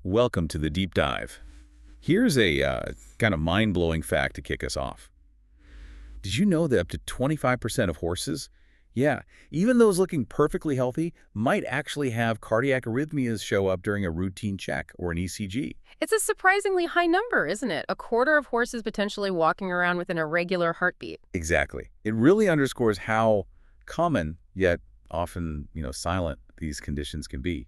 Welcome to the deep dive. Here's a kind of mind-blowing fact to kick us off. Did you know that up to 25% of horses, yeah, even those looking perfectly healthy, might actually have cardiac arrhythmias show up during a routine check or an ECG? It's a surprisingly high number, isn't it? A quarter of horses potentially walking around with an irregular heartbeat. Exactly. It really underscores how common, yet often, silent these conditions can be.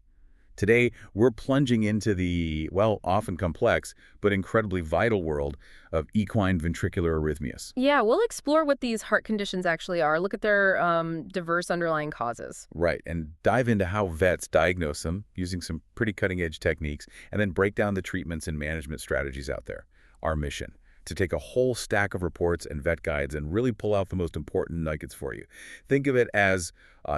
Today, we're plunging into the, well, often complex, but incredibly vital world of equine ventricular arrhythmias. Yeah, we'll explore what these heart conditions actually are, look at their diverse underlying causes. Right, and dive into how vets diagnose them using some pretty cutting-edge techniques, and then break down the treatments and management strategies out there. Our mission, to take a whole stack of reports and vet guides and really pull out the most important nuggets for you. Think of it as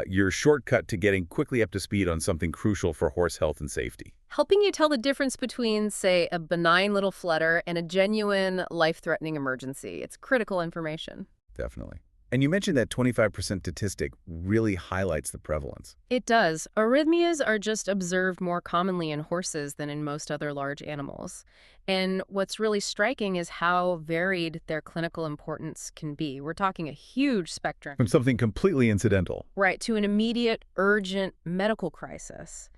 your shortcut to getting quickly up to speed on something crucial for horse health and safety. Helping you tell the difference between, say, a benign little flutter and a genuine life-threatening emergency. It's critical information. Definitely. And you mentioned that 25% statistic really highlights the prevalence. It does. Arrhythmias are just observed more commonly in horses than in most other large animals. And what's really striking is how varied their clinical importance can be. We're talking a huge spectrum. From something completely incidental. Right, to an immediate, urgent medical crisis.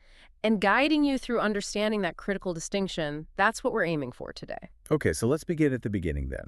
And guiding you through understanding that critical distinction, that's what we're aiming for today. Okay, so let's begin at the beginning then.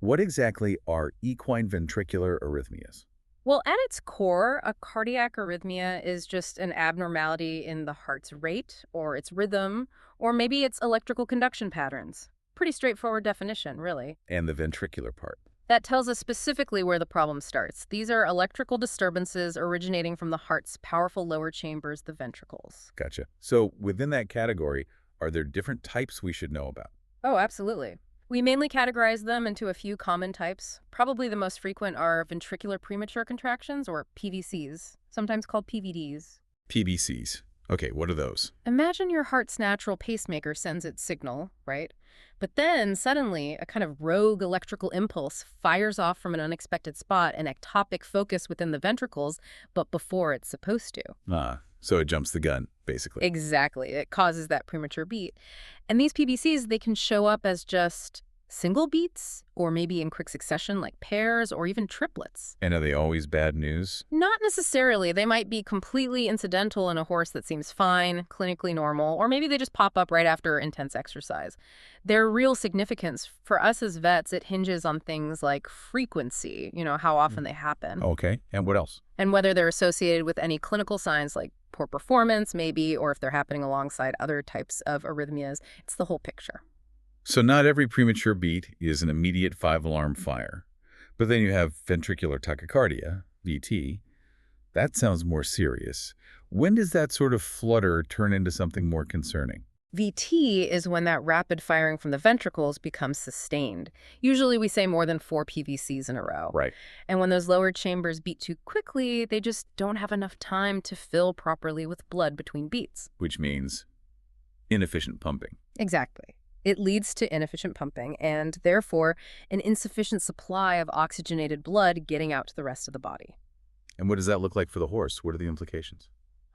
What exactly are equine ventricular arrhythmias? Well, at its core, a cardiac arrhythmia is just an abnormality in the heart's rate, or its rhythm, or maybe its electrical conduction patterns. Pretty straightforward definition, really. And the ventricular part. That tells us specifically where the problem starts. These are electrical disturbances originating from the heart's powerful lower chambers, the ventricles. Gotcha. So within that category, are there different types we should know about? Oh, absolutely. We mainly categorize them into a few common types. Probably the most frequent are ventricular premature contractions, or PVCs, sometimes called PVDs. PVCs. Okay, what are those? Imagine your heart's natural pacemaker sends its signal, right? But then, suddenly, a kind of rogue electrical impulse fires off from an unexpected spot, an ectopic focus within the ventricles, but before it's supposed to. So it jumps the gun, basically. Exactly. It causes that premature beat. And these PVCs, they can show up as just single beats, or maybe in quick succession, like pairs or even triplets. And are they always bad news? Not necessarily. They might be completely incidental in a horse that seems fine, clinically normal, or maybe they just pop up right after intense exercise. Their real significance for us as vets, it hinges on things like frequency, how often they happen. Okay, and what else? And whether they're associated with any clinical signs like poor performance, maybe, or if they're happening alongside other types of arrhythmias. It's the whole picture. So not every premature beat is an immediate 5-alarm fire. But then you have ventricular tachycardia, VT. That sounds more serious. When does that sort of flutter turn into something more concerning? VT is when that rapid firing from the ventricles becomes sustained. Usually we say more than 4 PVCs in a row. Right. And when those lower chambers beat too quickly, they just don't have enough time to fill properly with blood between beats. Which means inefficient pumping. Exactly. It leads to inefficient pumping and, therefore, an insufficient supply of oxygenated blood getting out to the rest of the body. And what does that look like for the horse? What are the implications?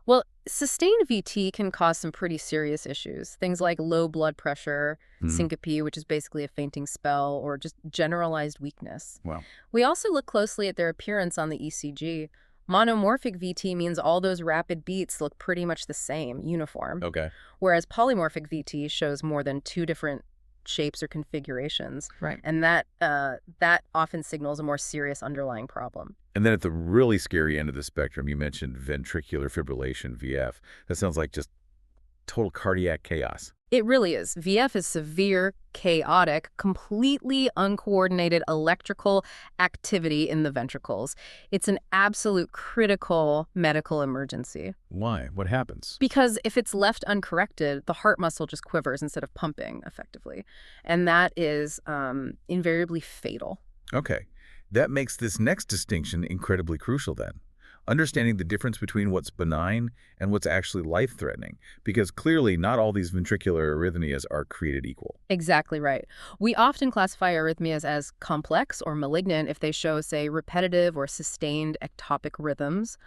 Well, sustained VT can cause some pretty serious issues. Things like low blood pressure, syncope, which is basically a fainting spell, or just generalized weakness. Wow. We also look closely at their appearance on the ECG. Monomorphic VT means all those rapid beats look pretty much the same, uniform. Okay. Whereas polymorphic VT shows more than 2 different shapes or configurations. Right. And that often signals a more serious underlying problem. And then at the really scary end of the spectrum, you mentioned ventricular fibrillation, VF. That sounds like just total cardiac chaos. It really is. VF is severe, chaotic, completely uncoordinated electrical activity in the ventricles. It's an absolute critical medical emergency. Why? What happens? Because if it's left uncorrected, the heart muscle just quivers instead of pumping effectively. And that is invariably fatal. Okay. That makes this next distinction incredibly crucial then. Understanding the difference between what's benign and what's actually life-threatening, because clearly not all these ventricular arrhythmias are created equal. Exactly right. We often classify arrhythmias as complex or malignant if they show, say, repetitive or sustained ectopic rhythms,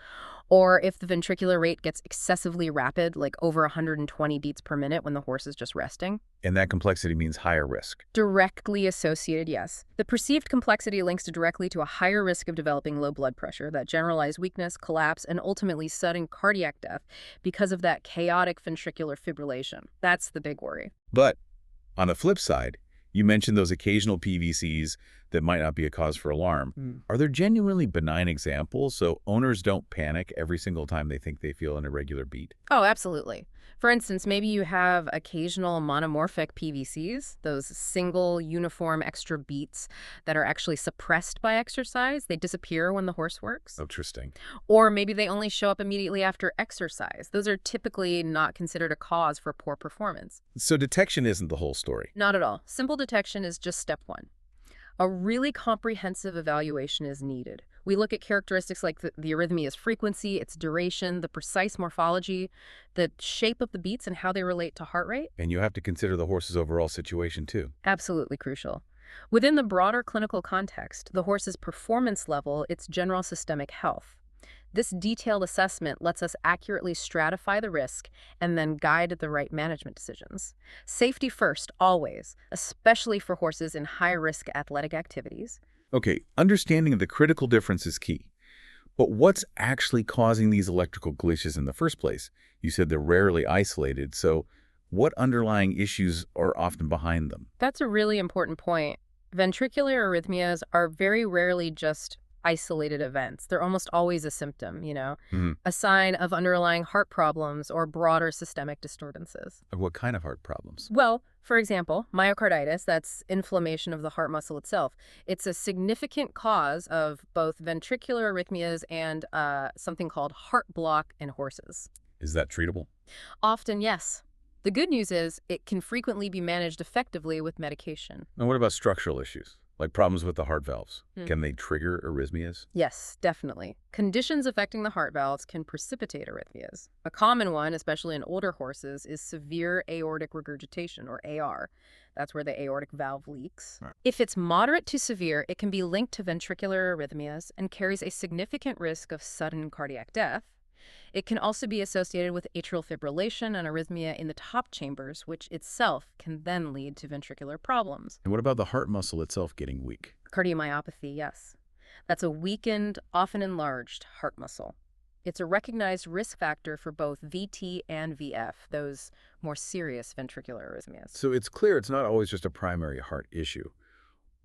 or if the ventricular rate gets excessively rapid, like over 120 beats per minute when the horse is just resting. And that complexity means higher risk. Directly associated, yes. The perceived complexity links directly to a higher risk of developing low blood pressure, that generalized weakness, collapse, and ultimately sudden cardiac death because of that chaotic ventricular fibrillation. That's the big worry. But on the flip side, you mentioned those occasional PVCs that might not be a cause for alarm. Are there genuinely benign examples so owners don't panic every single time they think they feel an irregular beat? Oh, absolutely. For instance, maybe you have occasional monomorphic PVCs, those single uniform extra beats that are actually suppressed by exercise. They disappear when the horse works. Interesting. Or maybe they only show up immediately after exercise. Those are typically not considered a cause for poor performance. So detection isn't the whole story. Not at all. Simple detection is just step one. A really comprehensive evaluation is needed. We look at characteristics like the arrhythmia's frequency, its duration, the precise morphology, the shape of the beats, and how they relate to heart rate. And you have to consider the horse's overall situation too. Absolutely crucial. Within the broader clinical context, the horse's performance level, its general systemic health. This detailed assessment lets us accurately stratify the risk and then guide the right management decisions. Safety first, always, especially for horses in high-risk athletic activities. Okay, understanding the critical difference is key. But what's actually causing these electrical glitches in the first place? You said they're rarely isolated, so what underlying issues are often behind them? That's a really important point. Ventricular arrhythmias are very rarely just isolated events. They're almost always a symptom, a sign of underlying heart problems or broader systemic disturbances. What kind of heart problems? Well, for example, myocarditis, that's inflammation of the heart muscle itself. It's a significant cause of both ventricular arrhythmias and something called heart block in horses. Is that treatable? Often, yes. The good news is it can frequently be managed effectively with medication. And what about structural issues, like problems with the heart valves? Can they trigger arrhythmias? Yes, definitely. Conditions affecting the heart valves can precipitate arrhythmias. A common one, especially in older horses, is severe aortic regurgitation, or AR. That's where the aortic valve leaks. Right. If it's moderate to severe, it can be linked to ventricular arrhythmias and carries a significant risk of sudden cardiac death. It can also be associated with atrial fibrillation and arrhythmia in the top chambers, which itself can then lead to ventricular problems. And what about the heart muscle itself getting weak? Cardiomyopathy, yes. That's a weakened, often enlarged heart muscle. It's a recognized risk factor for both VT and VF, those more serious ventricular arrhythmias. So it's clear it's not always just a primary heart issue.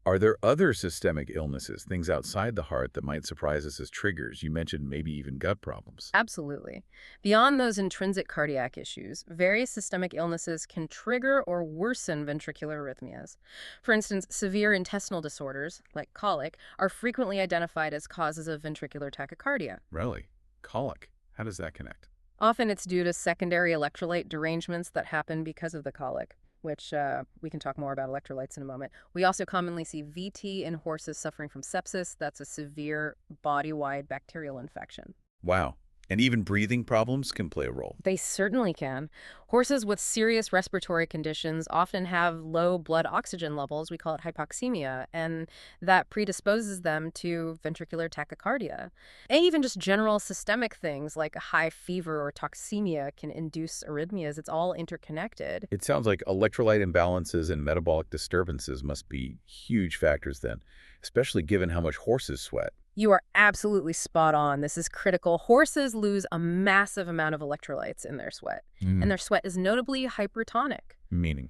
Are there other systemic illnesses, things outside the heart that might surprise us as triggers? You mentioned maybe even gut problems. Absolutely. Beyond those intrinsic cardiac issues, various systemic illnesses can trigger or worsen ventricular arrhythmias. For instance, severe intestinal disorders, like colic, are frequently identified as causes of ventricular tachycardia. Really? Colic? How does that connect? Often it's due to secondary electrolyte derangements that happen because of the colic, which we can talk more about electrolytes in a moment. We also commonly see VT in horses suffering from sepsis. That's a severe body-wide bacterial infection. Wow. And even breathing problems can play a role. They certainly can. Horses with serious respiratory conditions often have low blood oxygen levels. We call it hypoxemia, and that predisposes them to ventricular tachycardia. And even just general systemic things like a high fever or toxemia can induce arrhythmias. It's all interconnected. It sounds like electrolyte imbalances and metabolic disturbances must be huge factors then, especially given how much horses sweat. You are absolutely spot on. This is critical. Horses lose a massive amount of electrolytes in their sweat, and their sweat is notably hypertonic. Meaning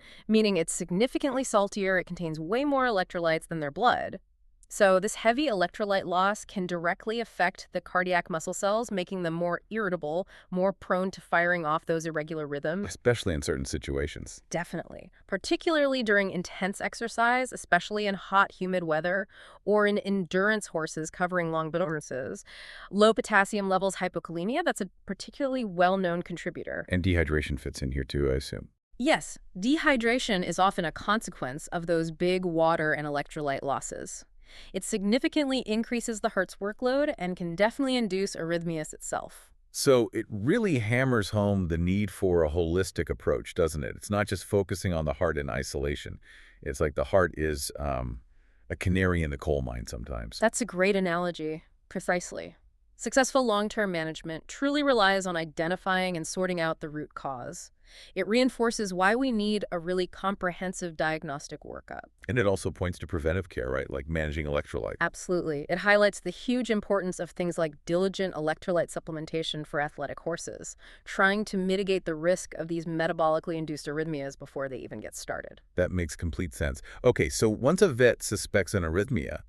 it's significantly saltier, it contains way more electrolytes than their blood. So this heavy electrolyte loss can directly affect the cardiac muscle cells, making them more irritable, more prone to firing off those irregular rhythms. Especially in certain situations. Definitely. Particularly during intense exercise, especially in hot, humid weather, or in endurance horses covering long distances. Low potassium levels, hypokalemia, that's a particularly well-known contributor. And dehydration fits in here too, I assume. Yes, dehydration is often a consequence of those big water and electrolyte losses. It significantly increases the heart's workload and can definitely induce arrhythmias itself. So it really hammers home the need for a holistic approach, doesn't it? It's not just focusing on the heart in isolation. It's like the heart is a canary in the coal mine sometimes. That's a great analogy. Precisely. Successful long-term management truly relies on identifying and sorting out the root cause. It reinforces why we need a really comprehensive diagnostic workup. And it also points to preventive care, right? Like managing electrolyte. Absolutely. It highlights the huge importance of things like diligent electrolyte supplementation for athletic horses, trying to mitigate the risk of these metabolically induced arrhythmias before they even get started. That makes complete sense. Okay, so once a vet suspects an arrhythmia,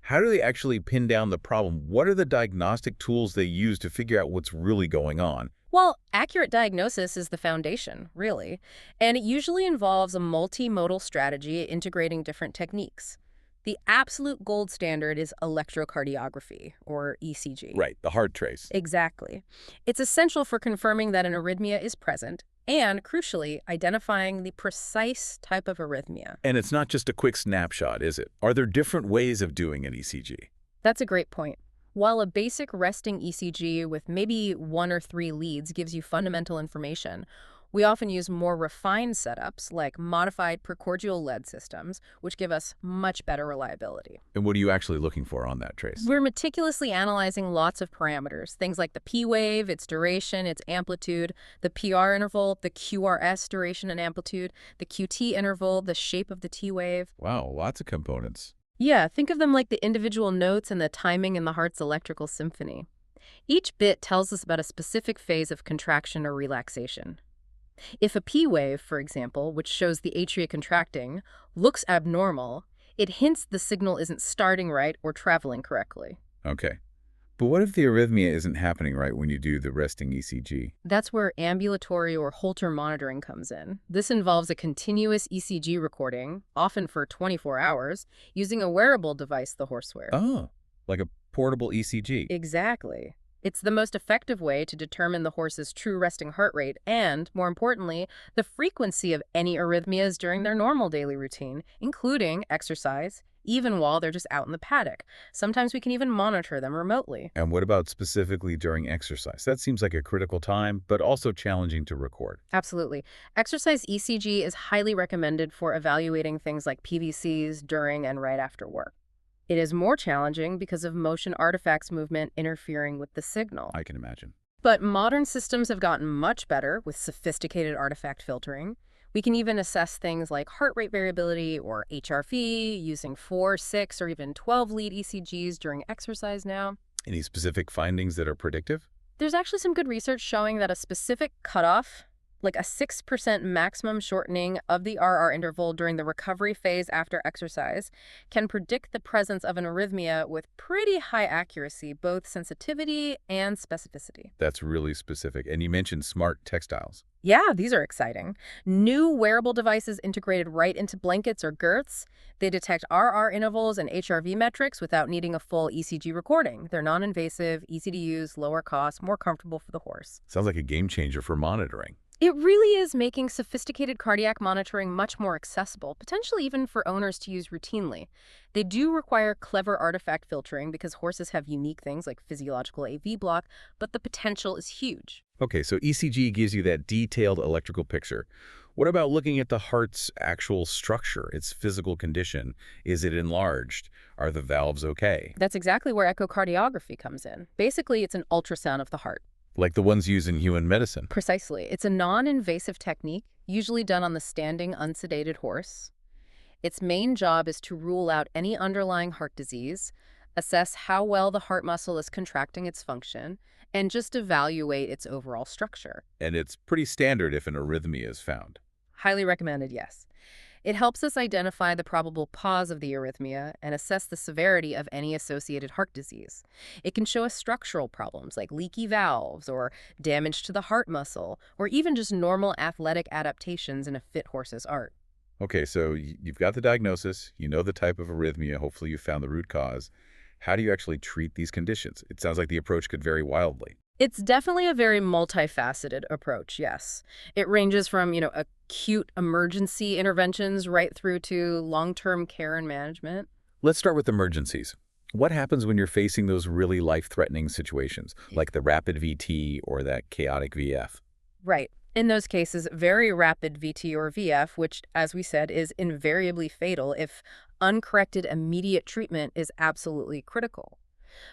how do they actually pin down the problem? What are the diagnostic tools they use to figure out what's really going on? Well, accurate diagnosis is the foundation, really, and it usually involves a multimodal strategy integrating different techniques. The absolute gold standard is electrocardiography, or ECG. Right, the heart trace. Exactly. It's essential for confirming that an arrhythmia is present and, crucially, identifying the precise type of arrhythmia. And it's not just a quick snapshot, is it? Are there different ways of doing an ECG? That's a great point. While a basic resting ECG with maybe 1 or 3 leads gives you fundamental information, we often use more refined setups like modified precordial lead systems, which give us much better reliability. And what are you actually looking for on that trace? We're meticulously analyzing lots of parameters, things like the P wave, its duration, its amplitude, the PR interval, the QRS duration and amplitude, the QT interval, the shape of the T wave. Wow, lots of components. Yeah, think of them like the individual notes and the timing in the heart's electrical symphony. Each bit tells us about a specific phase of contraction or relaxation. If a P wave, for example, which shows the atria contracting, looks abnormal, it hints the signal isn't starting right or traveling correctly. Okay. But what if the arrhythmia isn't happening right when you do the resting ECG? That's where ambulatory or Holter monitoring comes in. This involves a continuous ECG recording, often for 24 hours, using a wearable device the horse wears. Oh, like a portable ECG. Exactly. It's the most effective way to determine the horse's true resting heart rate and, more importantly, the frequency of any arrhythmias during their normal daily routine, including exercise, even while they're just out in the paddock. Sometimes we can even monitor them remotely. And what about specifically during exercise? That seems like a critical time, but also challenging to record. Absolutely. Exercise ECG is highly recommended for evaluating things like PVCs during and right after work. It is more challenging because of motion artifacts movement interfering with the signal. I can imagine. But modern systems have gotten much better with sophisticated artifact filtering. We can even assess things like heart rate variability or HRV using 4, 6, or even 12 lead ECGs during exercise now. Any specific findings that are predictive? There's actually some good research showing that a specific cutoff, like a 6% maximum shortening of the RR interval during the recovery phase after exercise, can predict the presence of an arrhythmia with pretty high accuracy, both sensitivity and specificity. That's really specific. And you mentioned smart textiles. Yeah, these are exciting. New wearable devices integrated right into blankets or girths. They detect RR intervals and HRV metrics without needing a full ECG recording. They're non-invasive, easy to use, lower cost, more comfortable for the horse. Sounds like a game changer for monitoring. It really is making sophisticated cardiac monitoring much more accessible, potentially even for owners to use routinely. They do require clever artifact filtering because horses have unique things like physiological AV block, but the potential is huge. Okay, so ECG gives you that detailed electrical picture. What about looking at the heart's actual structure, its physical condition? Is it enlarged? Are the valves okay? That's exactly where echocardiography comes in. Basically, it's an ultrasound of the heart. Like the ones used in human medicine. Precisely. It's a non-invasive technique, usually done on the standing, unsedated horse. Its main job is to rule out any underlying heart disease, assess how well the heart muscle is contracting its function, and just evaluate its overall structure. And it's pretty standard if an arrhythmia is found. Highly recommended, yes. It helps us identify the probable cause of the arrhythmia and assess the severity of any associated heart disease. It can show us structural problems like leaky valves or damage to the heart muscle, or even just normal athletic adaptations in a fit horse's art. Okay, so you've got the diagnosis, you know the type of arrhythmia, hopefully you found the root cause. How do you actually treat these conditions? It sounds like the approach could vary wildly. It's definitely a very multifaceted approach, yes. It ranges from, acute emergency interventions right through to long-term care and management. Let's start with emergencies. What happens when you're facing those really life-threatening situations, like the rapid VT or that chaotic VF? Right. In those cases, very rapid VT or VF, which, as we said, is invariably fatal if uncorrected immediate treatment is absolutely critical.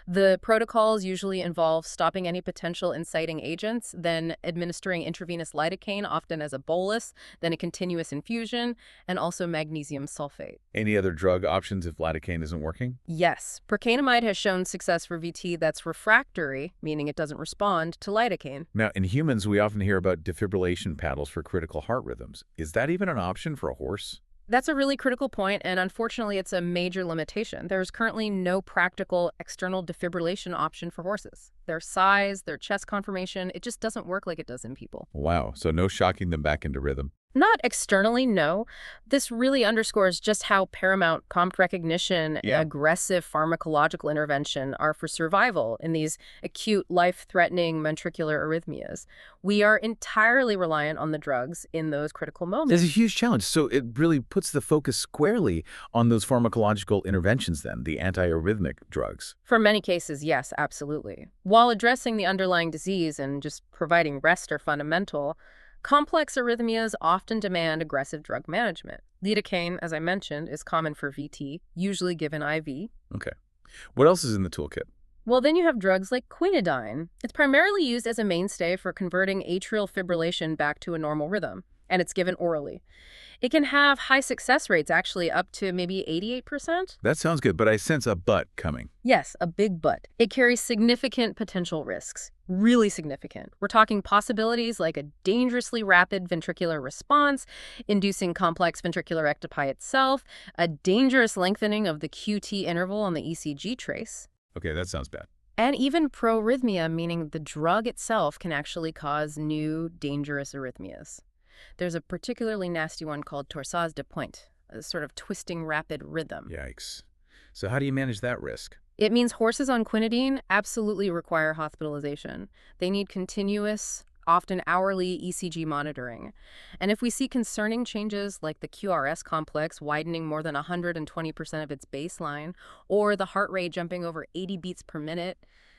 The protocols usually involve stopping any potential inciting agents, then administering intravenous lidocaine, often as a bolus, then a continuous infusion, and also magnesium sulfate. Any other drug options if lidocaine isn't working? Yes, procainamide has shown success for VT that's refractory, meaning it doesn't respond to lidocaine. Now, in humans, we often hear about defibrillation paddles for critical heart rhythms. Is that even an option for a horse? That's a really critical point, and unfortunately, it's a major limitation. There's currently no practical external defibrillation option for horses. Their size, their chest conformation, it just doesn't work like it does in people. Wow, so no shocking them back into rhythm. Not externally, no. This really underscores just how paramount comp recognition and Yeah. aggressive pharmacological intervention are for survival in these acute, life-threatening ventricular arrhythmias. We are entirely reliant on the drugs in those critical There's moments. a huge challenge. So it really puts the focus squarely on those pharmacological interventions then, the antiarrhythmic drugs. For many cases, yes, absolutely. While addressing the underlying disease and just providing rest are fundamental, complex arrhythmias often demand aggressive drug management. Lidocaine, as I mentioned, is common for VT, usually given IV. Okay. What else is in the toolkit? Well, then you have drugs like quinidine. It's primarily used as a mainstay for converting atrial fibrillation back to a normal rhythm, and it's given orally. It can have high success rates, actually up to maybe 88%. That sounds good, but I sense a but coming. Yes, a big but. It carries significant potential risks. Really significant. We're talking possibilities like a dangerously rapid ventricular response, inducing complex ventricular ectopi itself, a dangerous lengthening of the QT interval on the ECG trace, Okay, that sounds bad. and even proarrhythmia, meaning the drug itself can actually cause new dangerous arrhythmias. There's a particularly nasty one called torsades de pointe, a sort of twisting rapid rhythm. Yikes. So how do you manage that risk? It means horses on quinidine absolutely require hospitalization. They need continuous, often hourly ECG monitoring. And if we see concerning changes like the QRS complex widening more than 120% of its baseline, or the heart rate jumping over 80 beats per minute,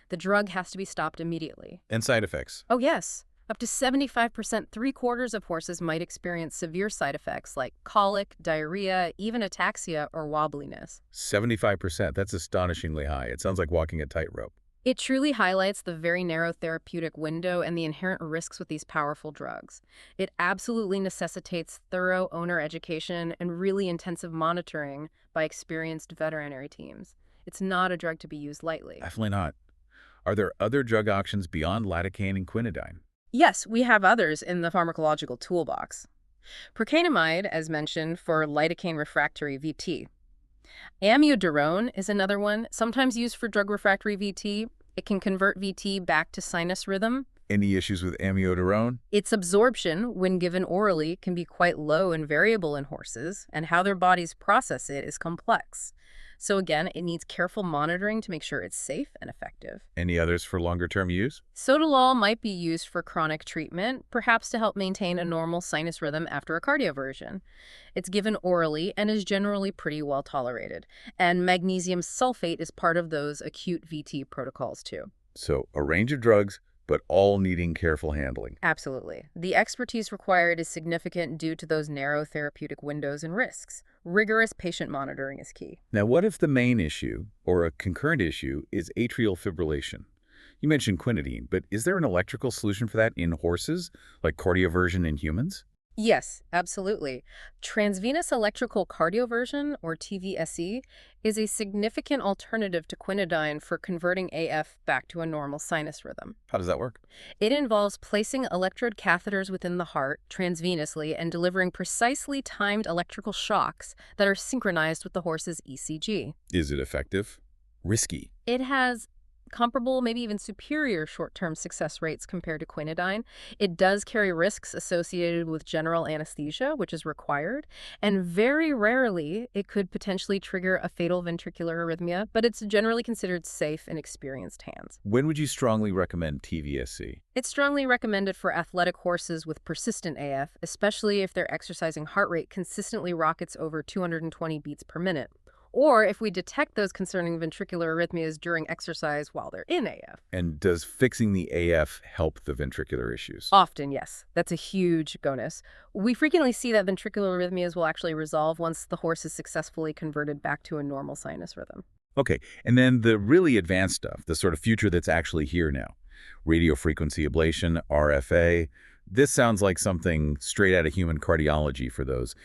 the drug has to be stopped immediately. And side effects? Oh, yes. Up to 75%, 3/4 of horses might experience severe side effects like colic, diarrhea, even ataxia or wobbliness. 75%. That's astonishingly high. It sounds like walking a tightrope. It truly highlights the very narrow therapeutic window and the inherent risks with these powerful drugs. It absolutely necessitates thorough owner education and really intensive monitoring by experienced veterinary teams. It's not a drug to be used lightly. Definitely not. Are there other drug options beyond lidocaine and quinidine? Yes, we have others in the pharmacological toolbox. Procainamide, as mentioned, for lidocaine refractory VT. Amiodarone is another one, sometimes used for drug refractory VT. It can convert VT back to sinus rhythm. Any issues with amiodarone? Its absorption, when given orally, can be quite low and variable in horses, and how their bodies process it is complex. So again, it needs careful monitoring to make sure it's safe and effective. Any others for longer-term use? Sotalol might be used for chronic treatment, perhaps to help maintain a normal sinus rhythm after a cardioversion. It's given orally and is generally pretty well tolerated. And magnesium sulfate is part of those acute VT protocols too. So a range of drugs, but all needing careful handling. Absolutely. The expertise required is significant due to those narrow therapeutic windows and risks. Rigorous patient monitoring is key. Now, what if the main issue, or a concurrent issue, is atrial fibrillation? You mentioned quinidine, but is there an electrical solution for that in horses, like cardioversion in humans? Yes, absolutely. Transvenous electrical cardioversion, or TVSE, is a significant alternative to quinidine for converting AF back to a normal sinus rhythm. How does that work? It involves placing electrode catheters within the heart transvenously and delivering precisely timed electrical shocks that are synchronized with the horse's ECG. Is it effective? Risky. It has comparable, maybe even superior short-term success rates compared to quinidine. It does carry risks associated with general anesthesia, which is required, and very rarely it could potentially trigger a fatal ventricular arrhythmia, but it's generally considered safe in experienced hands. When would you strongly recommend TVSC? It's strongly recommended for athletic horses with persistent AF, especially if their exercising heart rate consistently rockets over 220 beats per minute. Or if we detect those concerning ventricular arrhythmias during exercise while they're in AF. And does fixing the AF help the ventricular issues? Often, yes. That's a huge bonus. We frequently see that ventricular arrhythmias will actually resolve once the horse is successfully converted back to a normal sinus rhythm. Okay, and then the really advanced stuff, the sort of future that's actually here now. Radio frequency ablation, RFA. This sounds like something straight out of human cardiology for those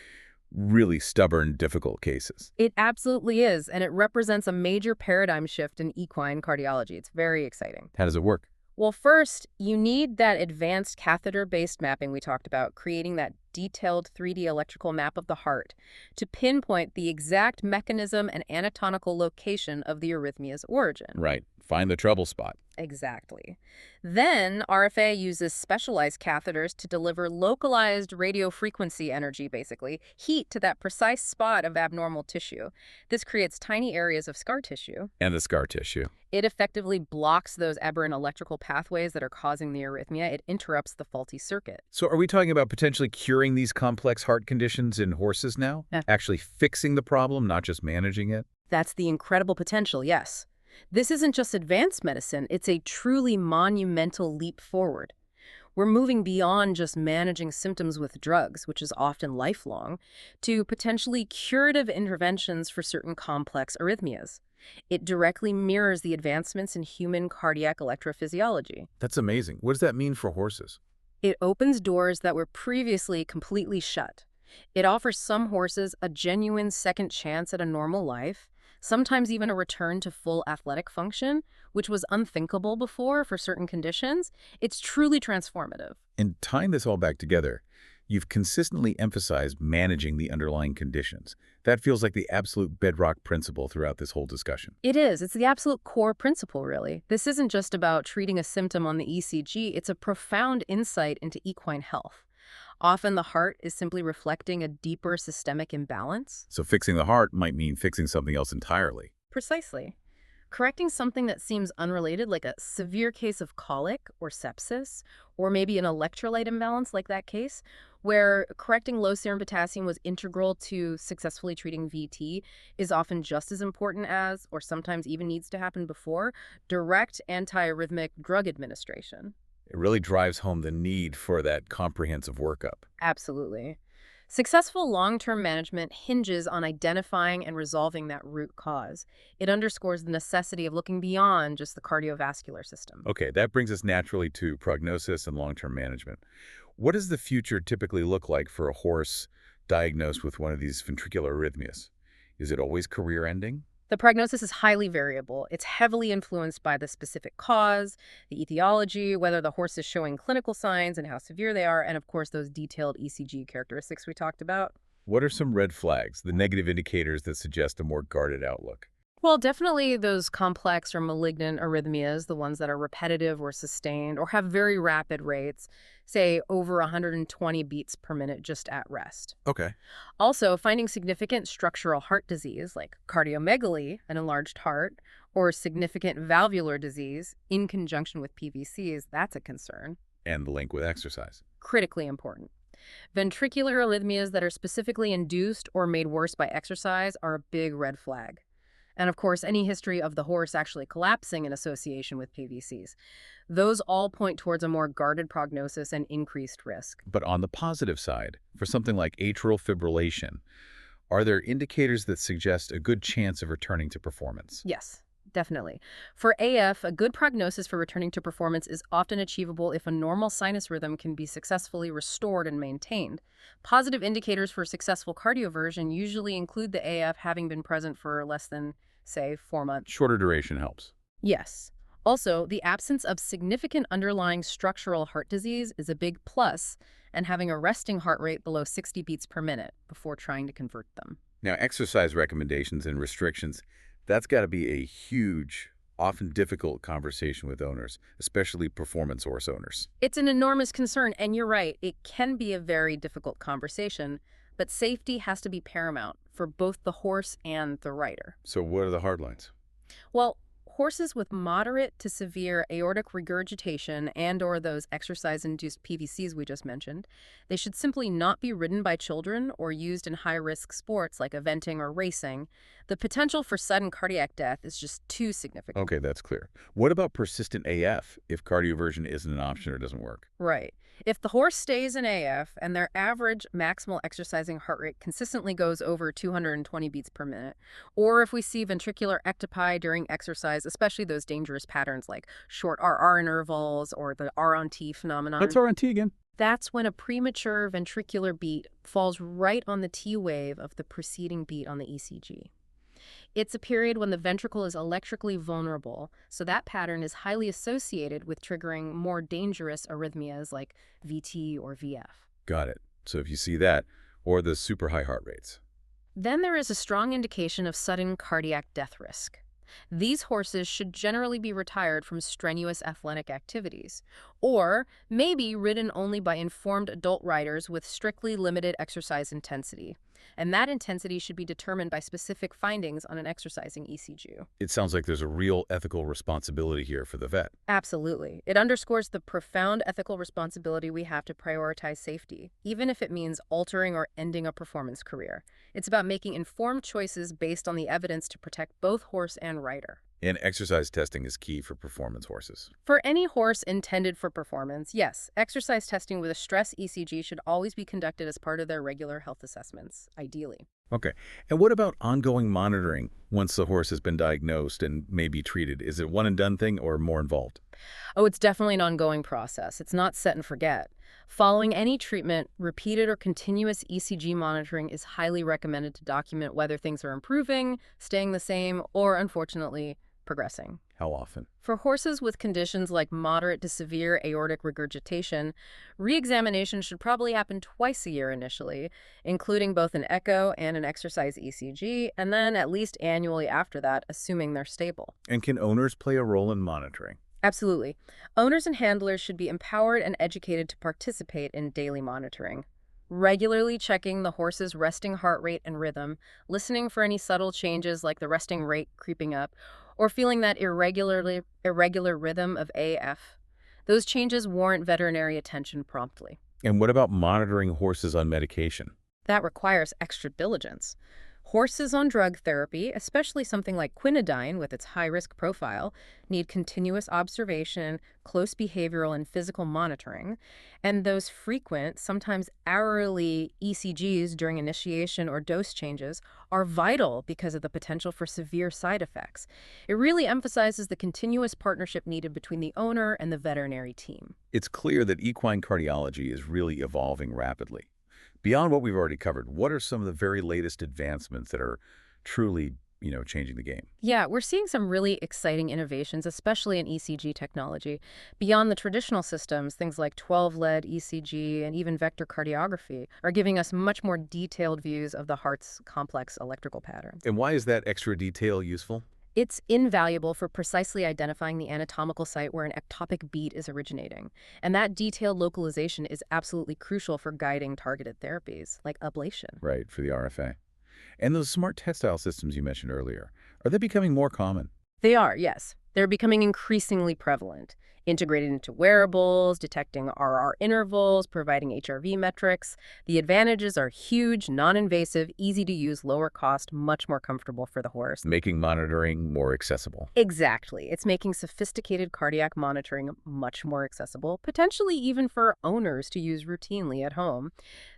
really stubborn, difficult cases. It absolutely is, and it represents a major paradigm shift in equine cardiology. It's very exciting. How does it work? Well, first, you need that advanced catheter-based mapping we talked about, creating that detailed 3D electrical map of the heart to pinpoint the exact mechanism and anatomical location of the arrhythmia's origin. Right. Find the trouble spot. Exactly. Then, RFA uses specialized catheters to deliver localized radio frequency energy, basically, heat to that precise spot of abnormal tissue. This creates tiny areas of scar tissue. And the scar tissue. It effectively blocks those aberrant electrical pathways that are causing the arrhythmia. It interrupts the faulty circuit. So are we talking about potentially curing these complex heart conditions in horses now? Yeah. Actually fixing the problem, not just managing it? That's the incredible potential, yes. This isn't just advanced medicine, it's a truly monumental leap forward. We're moving beyond just managing symptoms with drugs, which is often lifelong, to potentially curative interventions for certain complex arrhythmias. It directly mirrors the advancements in human cardiac electrophysiology. That's amazing. What does that mean for horses? It opens doors that were previously completely shut. It offers some horses a genuine second chance at a normal life, sometimes even a return to full athletic function, which was unthinkable before for certain conditions. It's truly transformative. And tying this all back together, you've consistently emphasized managing the underlying conditions. That feels like the absolute bedrock principle throughout this whole discussion. It is. It's the absolute core principle, really. This isn't just about treating a symptom on the ECG. It's a profound insight into equine health. Often the heart is simply reflecting a deeper systemic imbalance. So fixing the heart might mean fixing something else entirely. Precisely. Correcting something that seems unrelated, like a severe case of colic or sepsis, or maybe an electrolyte imbalance like that case, where correcting low serum potassium was integral to successfully treating VT, is often just as important as, or sometimes even needs to happen before, direct antiarrhythmic drug administration. It really drives home the need for that comprehensive workup. Absolutely. Successful long-term management hinges on identifying and resolving that root cause. It underscores the necessity of looking beyond just the cardiovascular system. Okay, that brings us naturally to prognosis and long-term management. What does the future typically look like for a horse diagnosed with one of these ventricular arrhythmias? Is it always career-ending? The prognosis is highly variable. It's heavily influenced by the specific cause, the etiology, whether the horse is showing clinical signs and how severe they are, and of course those detailed ECG characteristics we talked about. What are some red flags, the negative indicators that suggest a more guarded outlook? Well, definitely those complex or malignant arrhythmias, the ones that are repetitive or sustained or have very rapid rates, say over 120 beats per minute just at rest. Okay. Also, finding significant structural heart disease like cardiomegaly, an enlarged heart, or significant valvular disease in conjunction with PVCs, that's a concern. And the link with exercise. Critically important. Ventricular arrhythmias that are specifically induced or made worse by exercise are a big red flag. And of course, any history of the horse actually collapsing in association with PVCs. Those all point towards a more guarded prognosis and increased risk. But on the positive side, for something like atrial fibrillation, are there indicators that suggest a good chance of returning to performance? Yes, definitely. For AF, a good prognosis for returning to performance is often achievable if a normal sinus rhythm can be successfully restored and maintained. Positive indicators for successful cardioversion usually include the AF having been present for less than, say, 4 months. Shorter duration helps. Yes. Also, the absence of significant underlying structural heart disease is a big plus, and having a resting heart rate below 60 beats per minute before trying to convert them. Now, exercise recommendations and restrictions, that's got to be a huge, often difficult conversation with owners, especially performance horse owners. It's an enormous concern, and you're right, it can be a very difficult conversation, but safety has to be paramount for both the horse and the rider. So what are the hard lines? Well, horses with moderate to severe aortic regurgitation and/or those exercise-induced PVCs we just mentioned, they should simply not be ridden by children or used in high-risk sports like eventing or racing. The potential for sudden cardiac death is just too significant. Okay, that's clear. What about persistent AF if cardioversion isn't an option or doesn't work? Right. If the horse stays in AF and their average maximal exercising heart rate consistently goes over 220 beats per minute, or if we see ventricular ectopi during exercise, especially those dangerous patterns like short RR intervals or the R on T Let's phenomenon, RNT again. that's when a premature ventricular beat falls right on the T wave of the preceding beat on the ECG. It's a period when the ventricle is electrically vulnerable, so that pattern is highly associated with triggering more dangerous arrhythmias like VT or VF. Got it. So if you see that, or the super high heart rates. Then there is a strong indication of sudden cardiac death risk. These horses should generally be retired from strenuous athletic activities, or maybe ridden only by informed adult riders with strictly limited exercise intensity. And that intensity should be determined by specific findings on an exercising ECG. It sounds like there's a real ethical responsibility here for the vet. Absolutely. It underscores the profound ethical responsibility we have to prioritize safety, even if it means altering or ending a performance career. It's about making informed choices based on the evidence to protect both horse and rider. And exercise testing is key for performance horses. For any horse intended for performance, yes, exercise testing with a stress ECG should always be conducted as part of their regular health assessments, ideally. Okay. And what about ongoing monitoring once the horse has been diagnosed and may be treated? Is it one and done thing or more involved? Oh, it's definitely an ongoing process. It's not set and forget. Following any treatment, repeated or continuous ECG monitoring is highly recommended to document whether things are improving, staying the same, or, unfortunately, progressing. How often? For horses with conditions like moderate to severe aortic regurgitation, re-examination should probably happen twice a year initially, including both an echo and an exercise ECG, and then at least annually after that, assuming they're stable. And can owners play a role in monitoring? Absolutely. Owners and handlers should be empowered and educated to participate in daily monitoring. Regularly checking the horse's resting heart rate and rhythm, listening for any subtle changes like the resting rate creeping up, or feeling that irregular rhythm of AF. Those changes warrant veterinary attention promptly. And what about monitoring horses on medication? That requires extra diligence. Horses on drug therapy, especially something like quinidine with its high-risk profile, need continuous observation, close behavioral and physical monitoring, and those frequent, sometimes hourly ECGs during initiation or dose changes are vital because of the potential for severe side effects. It really emphasizes the continuous partnership needed between the owner and the veterinary team. It's clear that equine cardiology is really evolving rapidly. Beyond what we've already covered, what are some of the very latest advancements that are truly, changing the game? Yeah, we're seeing some really exciting innovations, especially in ECG technology. Beyond the traditional systems, things like 12-lead ECG and even vector cardiography are giving us much more detailed views of the heart's complex electrical patterns. And why is that extra detail useful? It's invaluable for precisely identifying the anatomical site where an ectopic beat is originating. And that detailed localization is absolutely crucial for guiding targeted therapies, like ablation. Right, for the RFA. And those smart textile systems you mentioned earlier, are they becoming more common? They are, yes. They're becoming increasingly prevalent, integrated into wearables, detecting RR intervals, providing HRV metrics. The advantages are huge, non-invasive, easy to use, lower cost, much more comfortable for the horse. Making monitoring more accessible. Exactly. It's making sophisticated cardiac monitoring much more accessible, potentially even for owners to use routinely at home.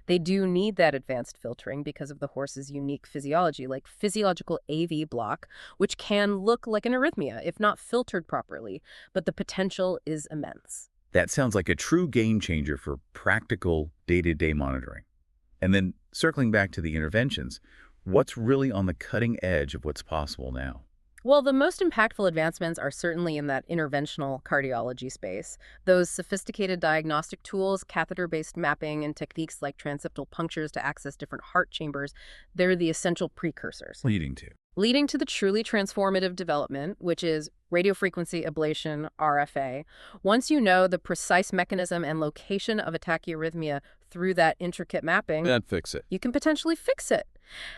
They do need that advanced filtering because of the horse's unique physiology, like physiological AV block, which can look like an arrhythmia if not filtered properly, but the potential is immense. That sounds like a true game changer for practical day-to-day monitoring. And then circling back to the interventions, what's really on the cutting edge of what's possible now? Well, the most impactful advancements are certainly in that interventional cardiology space. Those sophisticated diagnostic tools, catheter-based mapping, and techniques like transeptal punctures to access different heart chambers, they're the essential precursors. Leading to the truly transformative development, which is radiofrequency ablation, RFA. Once you know the precise mechanism and location of a tachyarrhythmia through that intricate mapping, That'd fix it. you can potentially fix it.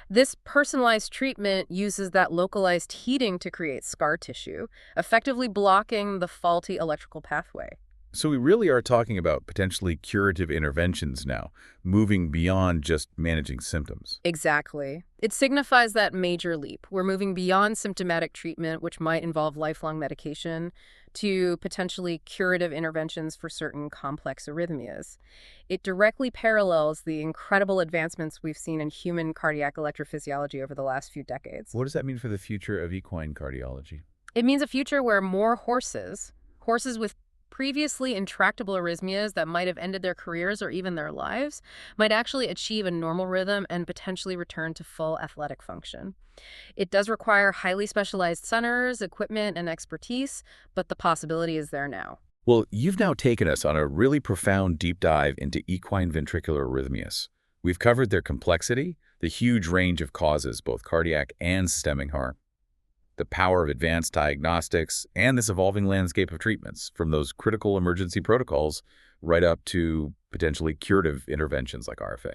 This personalized treatment uses that localized heating to create scar tissue, effectively blocking the faulty electrical pathway. So we really are talking about potentially curative interventions now, moving beyond just managing symptoms. Exactly. It signifies that major leap. We're moving beyond symptomatic treatment, which might involve lifelong medication, to potentially curative interventions for certain complex arrhythmias. It directly parallels the incredible advancements we've seen in human cardiac electrophysiology over the last few decades. What does that mean for the future of equine cardiology? It means a future where more horses with previously intractable arrhythmias that might have ended their careers or even their lives, might actually achieve a normal rhythm and potentially return to full athletic function. It does require highly specialized centers, equipment, and expertise, but the possibility is there now. Well, you've now taken us on a really profound deep dive into equine ventricular arrhythmias. We've covered their complexity, the huge range of causes, both cardiac and systemic harm, the power of advanced diagnostics, and this evolving landscape of treatments, from those critical emergency protocols right up to potentially curative interventions like RFA.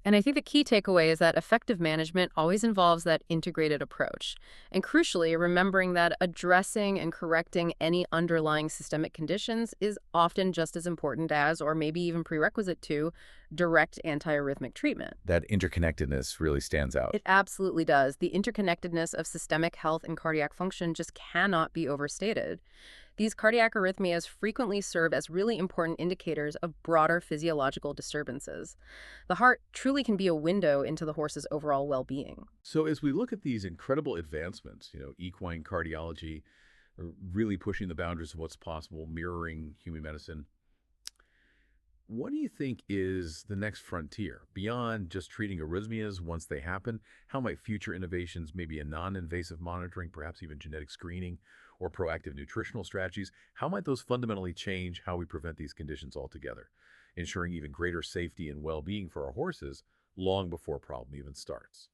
And I think the key takeaway is that effective management always involves that integrated approach. And crucially, remembering that addressing and correcting any underlying systemic conditions is often just as important as, or maybe even prerequisite to, direct antiarrhythmic treatment. That interconnectedness really stands out. It absolutely does. The interconnectedness of systemic health and cardiac function just cannot be overstated. These cardiac arrhythmias frequently serve as really important indicators of broader physiological disturbances. The heart truly can be a window into the horse's overall well-being. So as we look at these incredible advancements, equine cardiology, really pushing the boundaries of what's possible, mirroring human medicine, what do you think is the next frontier? Beyond just treating arrhythmias once they happen, how might future innovations, maybe in non-invasive monitoring, perhaps even genetic screening, or proactive nutritional strategies, how might those fundamentally change how we prevent these conditions altogether, ensuring even greater safety and well-being for our horses long before a problem even starts?